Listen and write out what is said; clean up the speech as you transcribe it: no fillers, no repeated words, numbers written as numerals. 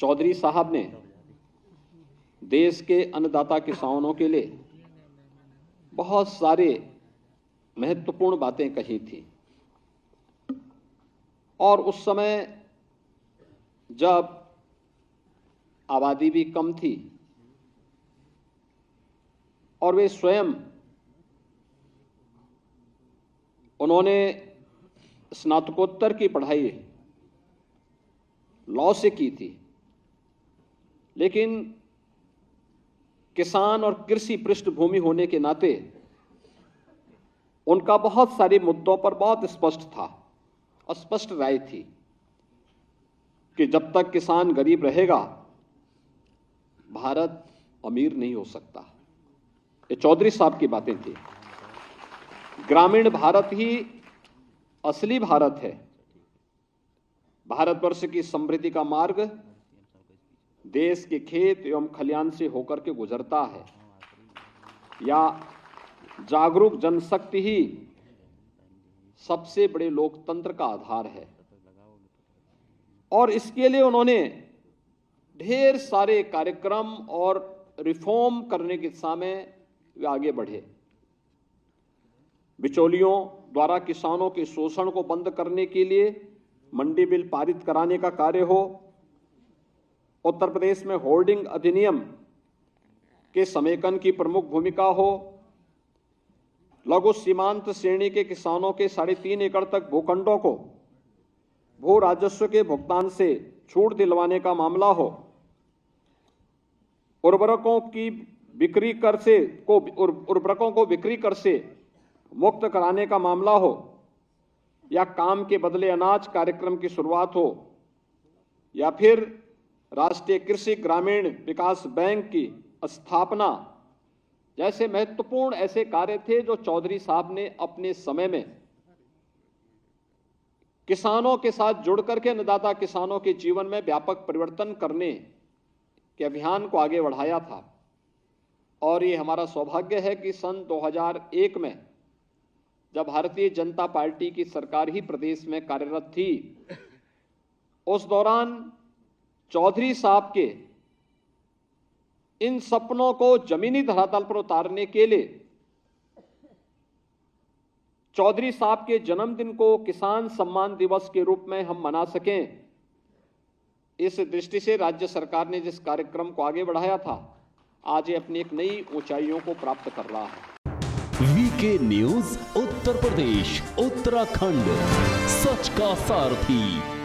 चौधरी साहब ने देश के अन्नदाता किसानों के लिए बहुत सारे महत्वपूर्ण बातें कही थी। और उस समय जब आबादी भी कम थी और वे स्वयं उन्होंने स्नातकोत्तर की पढ़ाई लॉ से की थी, लेकिन किसान और कृषि पृष्ठभूमि होने के नाते उनका बहुत सारे मुद्दों पर बहुत स्पष्ट था और स्पष्ट राय थी कि जब तक किसान गरीब रहेगा भारत अमीर नहीं हो सकता। ये चौधरी साहब की बातें थी। ग्रामीण भारत ही असली भारत है। भारतवर्ष की समृद्धि का मार्ग देश के खेत एवं खलियान से होकर के गुजरता है, या जागरूक जनशक्ति ही सबसे बड़े लोकतंत्र का आधार है। और इसके लिए उन्होंने ढेर सारे कार्यक्रम और रिफॉर्म करने की दिशा में वे आगे बढ़े। बिचौलियों द्वारा किसानों के शोषण को बंद करने के लिए मंडी बिल पारित कराने का कार्य हो, उत्तर प्रदेश में होर्डिंग अधिनियम के समेकन की प्रमुख भूमिका हो, लघु सीमांत श्रेणी के किसानों के 3.5 एकड़ तक भूखंडों को भू राजस्व के भुगतान से छूट दिलवाने का मामला हो, उर्वरकों को बिक्री कर से मुक्त कराने का मामला हो, या काम के बदले अनाज कार्यक्रम की शुरुआत हो, या फिर राष्ट्रीय कृषि ग्रामीण विकास बैंक की स्थापना जैसे महत्वपूर्ण ऐसे कार्य थे जो चौधरी साहब ने अपने समय में किसानों के साथ जुड़ करके अन्नदाता किसानों के जीवन में व्यापक परिवर्तन करने के अभियान को आगे बढ़ाया था। और ये हमारा सौभाग्य है कि सन 2001 में जब भारतीय जनता पार्टी की सरकार ही प्रदेश में कार्यरत थी, उस दौरान चौधरी साहब के इन सपनों को जमीनी धरातल पर उतारने के लिए चौधरी साहब के जन्मदिन को किसान सम्मान दिवस के रूप में हम मना सकें, इस दृष्टि से राज्य सरकार ने जिस कार्यक्रम को आगे बढ़ाया था, आज ये अपनी एक नई ऊंचाइयों को प्राप्त कर रहा है। वीके न्यूज उत्तर प्रदेश उत्तराखंड, सच का सारथी।